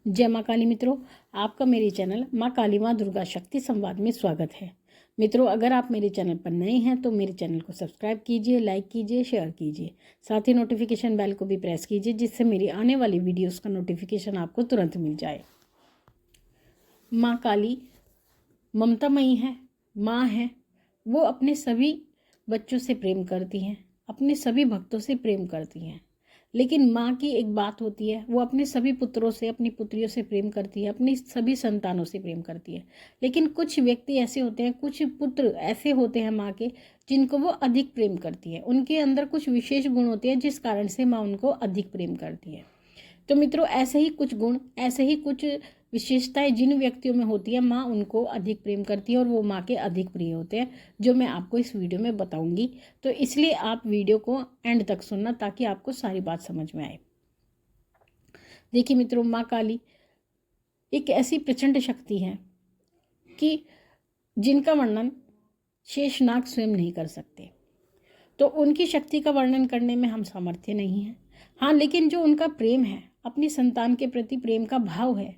जय माँ काली मित्रों, आपका मेरे चैनल माँ काली माँ दुर्गा शक्ति संवाद में स्वागत है। मित्रों, अगर आप मेरे चैनल पर नए हैं तो मेरे चैनल को सब्सक्राइब कीजिए, लाइक कीजिए, शेयर कीजिए। साथ ही नोटिफिकेशन बेल को भी प्रेस कीजिए जिससे मेरी आने वाली वीडियोस का नोटिफिकेशन आपको तुरंत मिल जाए। माँ काली ममतामयी है, माँ है। वो अपने सभी बच्चों से प्रेम करती हैं, अपने सभी भक्तों से प्रेम करती हैं। लेकिन माँ की एक बात होती है, वो अपने सभी पुत्रों से, अपनी पुत्रियों से प्रेम करती है, अपनी सभी संतानों से प्रेम करती है। लेकिन कुछ व्यक्ति ऐसे होते हैं, कुछ पुत्र ऐसे होते हैं माँ के, जिनको वो अधिक प्रेम करती है। उनके अंदर कुछ विशेष गुण होते हैं जिस कारण से माँ उनको अधिक प्रेम करती है। तो मित्रों, ऐसे ही कुछ गुण, ऐसे ही कुछ विशेषताएं जिन व्यक्तियों में होती है, माँ उनको अधिक प्रेम करती है और वो माँ के अधिक प्रिय होते हैं, जो मैं आपको इस वीडियो में बताऊंगी। तो इसलिए आप वीडियो को एंड तक सुनना ताकि आपको सारी बात समझ में आए। देखिए मित्रों, माँ काली एक ऐसी प्रचंड शक्ति है कि जिनका वर्णन शेषनाग स्वयं नहीं कर सकते। तो उनकी शक्ति का वर्णन करने में हम सामर्थ्य नहीं हैं। हाँ, लेकिन जो उनका प्रेम है, अपनी संतान के प्रति प्रेम का भाव है,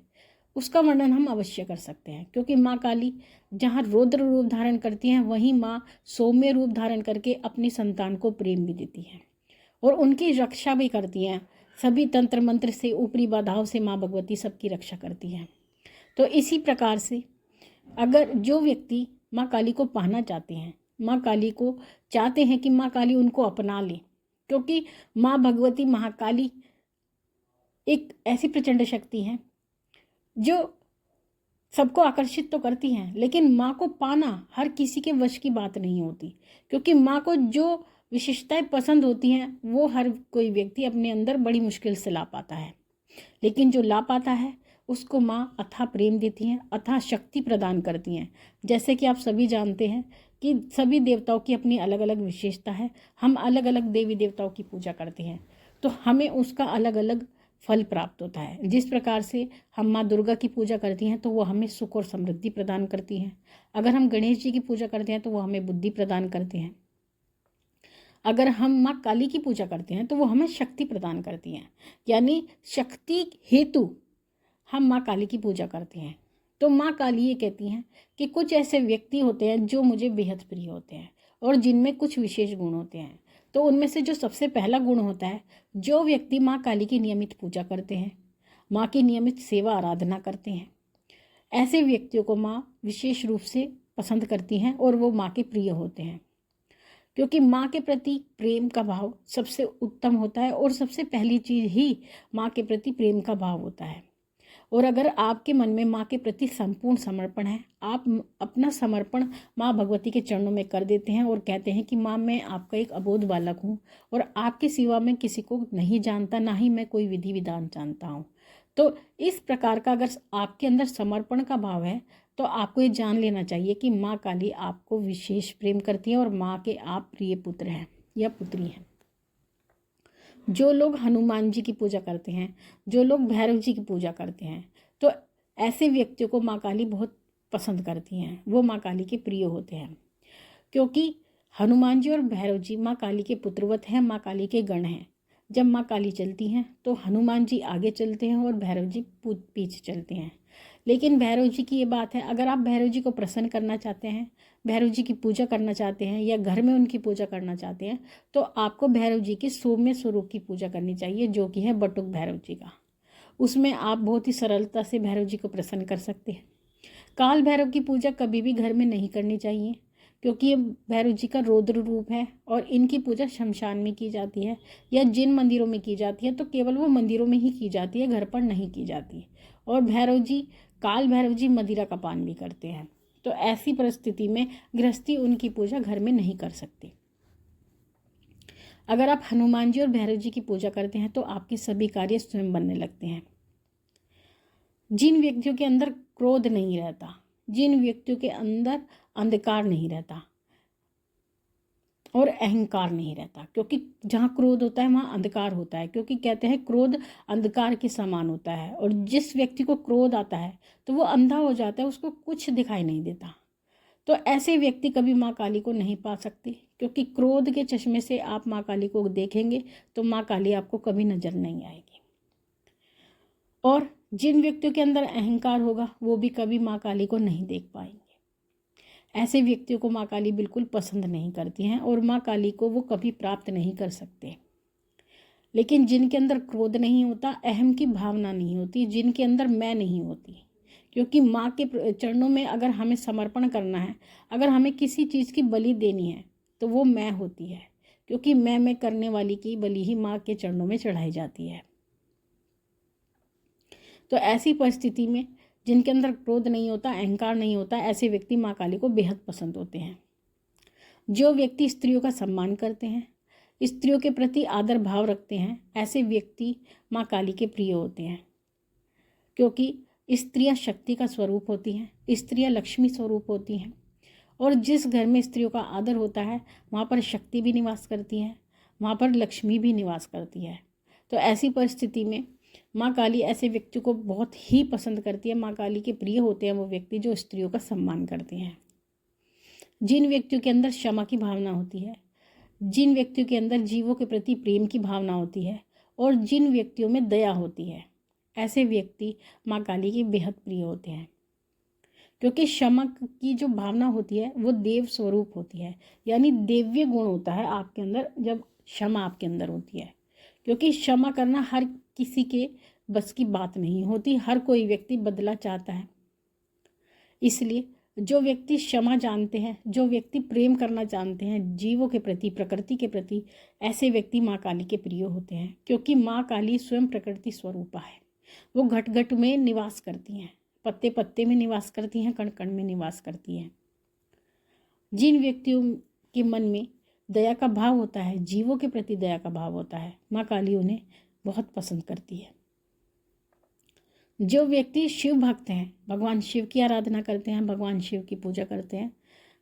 उसका वर्णन हम अवश्य कर सकते हैं। क्योंकि माँ काली जहाँ रौद्र रूप धारण करती हैं, वहीं माँ सौम्य रूप धारण करके अपनी संतान को प्रेम भी देती हैं और उनकी रक्षा भी करती हैं। सभी तंत्र मंत्र से, ऊपरी बाधाओं से माँ भगवती सबकी रक्षा करती हैं। तो इसी प्रकार से अगर जो व्यक्ति माँ काली को पाना चाहते हैं, माँ काली को चाहते हैं कि माँ काली उनको अपना ले, क्योंकि माँ भगवती महाकाली एक ऐसी प्रचंड शक्ति है जो सबको आकर्षित तो करती हैं, लेकिन माँ को पाना हर किसी के वश की बात नहीं होती। क्योंकि माँ को जो विशेषताएं पसंद होती हैं वो हर कोई व्यक्ति अपने अंदर बड़ी मुश्किल से ला पाता है। लेकिन जो ला पाता है उसको माँ अथाह प्रेम देती हैं, अथाह शक्ति प्रदान करती हैं। जैसे कि आप सभी जानते हैं कि सभी देवताओं की अपनी अलग अलग विशेषता है। हम अलग अलग देवी देवताओं की पूजा करते हैं तो हमें उसका अलग अलग फल प्राप्त होता है। जिस प्रकार से हम माँ दुर्गा की पूजा करती हैं तो वो हमें सुख और समृद्धि प्रदान करती हैं। अगर हम गणेश जी की पूजा करते हैं तो वो हमें बुद्धि प्रदान करते हैं। अगर हम माँ काली की पूजा करते हैं तो वो हमें शक्ति प्रदान करती हैं। यानी शक्ति हेतु हम माँ काली की पूजा करते हैं। तो माँ काली ये कहती हैं कि कुछ ऐसे व्यक्ति होते हैं जो मुझे बेहद प्रिय होते हैं और जिनमें कुछ विशेष गुण होते हैं। तो उनमें से जो सबसे पहला गुण होता है, जो व्यक्ति माँ काली की नियमित पूजा करते हैं, माँ की नियमित सेवा आराधना करते हैं, ऐसे व्यक्तियों को माँ विशेष रूप से पसंद करती हैं और वो माँ के प्रिय होते हैं। क्योंकि माँ के प्रति प्रेम का भाव सबसे उत्तम होता है और सबसे पहली चीज़ ही माँ के प्रति प्रेम का भाव होता है। और अगर आपके मन में माँ के प्रति संपूर्ण समर्पण है, आप अपना समर्पण माँ भगवती के चरणों में कर देते हैं और कहते हैं कि माँ, मैं आपका एक अबोध बालक हूँ और आपके सिवा मैं किसी को नहीं जानता, ना ही मैं कोई विधि विधान जानता हूँ। तो इस प्रकार का अगर आपके अंदर समर्पण का भाव है तो आपको ये जान लेना चाहिए कि माँ काली आपको विशेष प्रेम करती है और माँ के आप प्रिय पुत्र हैं या पुत्री हैं। जो लोग हनुमान जी की पूजा करते हैं, जो लोग भैरव जी की पूजा करते हैं, तो ऐसे व्यक्तियों को माँ काली बहुत पसंद करती हैं। वो माँ काली के प्रिय होते हैं। क्योंकि हनुमान जी और भैरव जी माँ काली के पुत्रवत हैं, माँ काली के गण हैं। जब माँ काली चलती हैं तो हनुमान जी आगे चलते हैं और भैरव जी पीछे चलते हैं। लेकिन भैरव जी की ये बात है, अगर आप भैरव जी को प्रसन्न करना चाहते हैं, भैरव जी की पूजा करना चाहते हैं या घर में उनकी पूजा करना चाहते हैं, तो आपको भैरव जी के सौम्य स्वरूप की पूजा करनी चाहिए, जो कि है बटुक भैरव जी का। उसमें आप बहुत ही सरलता से भैरव जी को प्रसन्न कर सकते हैं। काल भैरव की पूजा कभी भी घर में नहीं करनी चाहिए, क्योंकि ये भैरव जी का रौद्र रूप है और इनकी पूजा शमशान में की जाती है या जिन मंदिरों में की जाती है तो केवल वो मंदिरों में ही की जाती है, घर पर नहीं की जाती। और भैरव जी, काल भैरव जी मदिरा का पान भी करते हैं। तो ऐसी परिस्थिति में गृहस्थी उनकी पूजा घर में नहीं कर सकती। अगर आप हनुमान जी और भैरव जी की पूजा करते हैं तो आपके सभी कार्य स्वयं बनने लगते हैं। जिन व्यक्तियों के अंदर क्रोध नहीं रहता, जिन व्यक्तियों के अंदर अंधकार नहीं रहता और अहंकार नहीं रहता, क्योंकि जहाँ क्रोध होता है वहाँ अंधकार होता है। क्योंकि कहते हैं क्रोध अंधकार के समान होता है और जिस व्यक्ति को क्रोध आता है तो वो अंधा हो जाता है, उसको कुछ दिखाई नहीं देता। तो ऐसे व्यक्ति कभी माँ काली को नहीं पा सकते, क्योंकि क्रोध के चश्मे से आप माँ काली को देखेंगे तो माँ काली आपको कभी नजर नहीं आएगी। और जिन व्यक्तियों के अंदर अहंकार होगा वो भी कभी माँ काली को नहीं देख पाएंगे। ऐसे व्यक्तियों को माँ काली बिल्कुल पसंद नहीं करती हैं और माँ काली को वो कभी प्राप्त नहीं कर सकते। लेकिन जिनके अंदर क्रोध नहीं होता, अहम की भावना नहीं होती, जिनके अंदर मैं नहीं होती, क्योंकि माँ के चरणों में अगर हमें समर्पण करना है, अगर हमें किसी चीज़ की बलि देनी है तो वो मैं होती है, क्योंकि मैं करने वाली की बलि ही माँ के चरणों में चढ़ाई जाती है। तो ऐसी परिस्थिति में जिनके अंदर क्रोध नहीं होता, अहंकार नहीं होता, ऐसे व्यक्ति माँ काली को बेहद पसंद होते हैं। जो व्यक्ति स्त्रियों का सम्मान करते हैं, स्त्रियों के प्रति आदर भाव रखते हैं, ऐसे व्यक्ति माँ काली के प्रिय होते हैं, क्योंकि स्त्रियां शक्ति का स्वरूप होती हैं, स्त्रियां लक्ष्मी स्वरूप होती हैं और जिस घर में स्त्रियों का आदर होता है वहाँ पर शक्ति भी निवास करती है, वहाँ पर लक्ष्मी भी निवास करती है। तो ऐसी परिस्थिति में माँ काली ऐसे व्यक्ति को बहुत ही पसंद करती है। माँ काली के प्रिय होते हैं वो व्यक्ति जो स्त्रियों का सम्मान करते हैं। जिन व्यक्तियों के अंदर क्षमा की भावना होती है, जिन व्यक्तियों के अंदर जीवों के प्रति प्रेम की भावना होती है और जिन व्यक्तियों में दया होती है, ऐसे व्यक्ति माँ काली के बेहद प्रिय होते हैं। क्योंकि क्षमा की जो भावना होती है वो देव स्वरूप होती है, यानी दिव्य गुण होता है आपके अंदर जब क्षमा आपके अंदर होती है। क्योंकि क्षमा करना हर किसी के बस की बात नहीं होती, हर कोई व्यक्ति बदला चाहता है। इसलिए जो व्यक्ति क्षमा जानते हैं, जो व्यक्ति प्रेम करना जानते हैं जीवों के प्रति, प्रकृति के प्रति, ऐसे व्यक्ति माँ काली के प्रिय होते हैं। क्योंकि माँ काली स्वयं प्रकृति स्वरूपा है। वो घट घट में निवास करती हैं, पत्ते पत्ते में निवास करती हैं, कण कण में निवास करती हैं। जिन व्यक्तियों के मन में दया का भाव होता है, जीवों के प्रति दया का भाव होता है, माँ काली उन्हें बहुत पसंद करती है। जो व्यक्ति शिव भक्त हैं, भगवान शिव की आराधना करते हैं, भगवान शिव की पूजा करते हैं,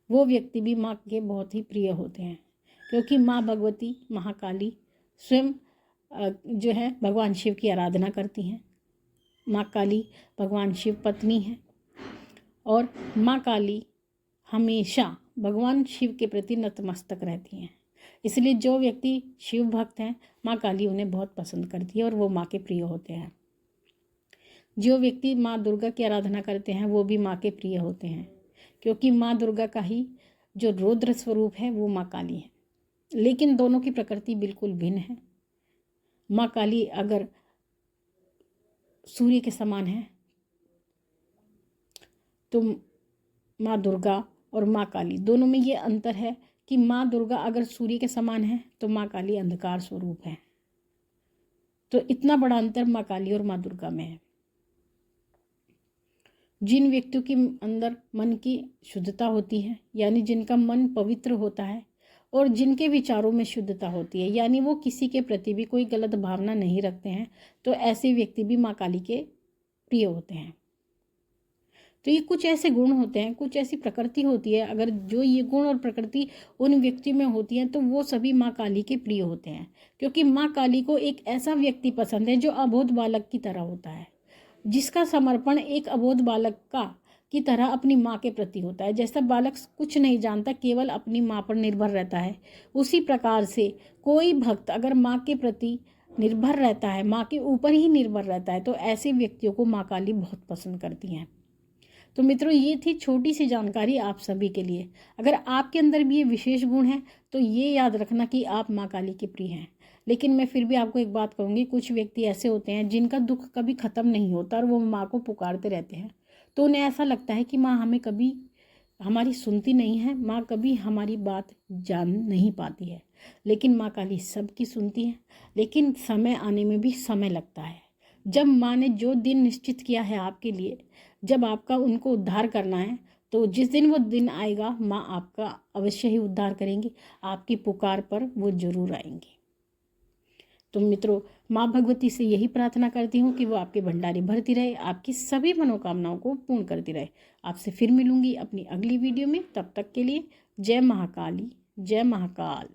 वो व्यक्ति भी माँ के बहुत ही प्रिय होते हैं। क्योंकि माँ भगवती महाकाली स्वयं जो है भगवान शिव की आराधना करती हैं। माँ काली भगवान शिव पत्नी हैं और माँ काली हमेशा भगवान शिव के प्रति नतमस्तक रहती हैं। इसलिए जो व्यक्ति शिव भक्त हैं, माँ काली उन्हें बहुत पसंद करती है और वो माँ के प्रिय होते हैं। जो व्यक्ति माँ दुर्गा की आराधना करते हैं वो भी माँ के प्रिय होते हैं, क्योंकि माँ दुर्गा का ही जो रौद्र स्वरूप है वो माँ काली है। लेकिन दोनों की प्रकृति बिल्कुल भिन्न है। माँ काली अगर सूर्य के समान है तो माँ दुर्गा और माँ काली दोनों में ये अंतर है कि माँ दुर्गा अगर सूर्य के समान है तो माँ काली अंधकार स्वरूप है। तो इतना बड़ा अंतर माँ काली और माँ दुर्गा में है। जिन व्यक्तियों के अंदर मन की शुद्धता होती है, यानी जिनका मन पवित्र होता है और जिनके विचारों में शुद्धता होती है, यानी वो किसी के प्रति भी कोई गलत भावना नहीं रखते हैं, तो ऐसे व्यक्ति भी माँ काली के प्रिय होते हैं। तो ये कुछ ऐसे गुण होते हैं, कुछ ऐसी प्रकृति होती है, अगर जो ये गुण और प्रकृति उन व्यक्तियों में होती है तो वो सभी माँ काली के प्रिय होते हैं। क्योंकि माँ काली को एक ऐसा व्यक्ति पसंद है जो अबोध बालक की तरह होता है, जिसका समर्पण एक अबोध बालक की तरह अपनी माँ के प्रति होता है। जैसा बालक कुछ नहीं जानता, केवल अपनी माँ पर निर्भर रहता है, उसी प्रकार से कोई भक्त अगर माँ के प्रति निर्भर रहता है, माँ के ऊपर ही निर्भर रहता है, तो ऐसे व्यक्तियों को माँ काली बहुत पसंद करती हैं। तो मित्रों, ये थी छोटी सी जानकारी आप सभी के लिए। अगर आपके अंदर भी ये विशेष गुण है तो ये याद रखना कि आप माँ काली के प्रिय हैं। लेकिन मैं फिर भी आपको एक बात कहूँगी, कुछ व्यक्ति ऐसे होते हैं जिनका दुख कभी ख़त्म नहीं होता और वो माँ को पुकारते रहते हैं, तो उन्हें ऐसा लगता है कि माँ हमें कभी हमारी सुनती नहीं है, माँ कभी हमारी बात जान नहीं पाती है। लेकिन माँ काली सबकी सुनती है, लेकिन समय आने में भी समय लगता है। जब माँ ने जो दिन निश्चित किया है आपके लिए, जब आपका उनको उद्धार करना है, तो जिस दिन वो दिन आएगा माँ आपका अवश्य ही उद्धार करेंगी, आपकी पुकार पर वो जरूर आएंगी। तो मित्रों, माँ भगवती से यही प्रार्थना करती हूँ कि वो आपके भंडारे भरती रहे, आपकी सभी मनोकामनाओं को पूर्ण करती रहे। आपसे फिर मिलूंगी अपनी अगली वीडियो में। तब तक के लिए जय महाकाली, जय महाकाल।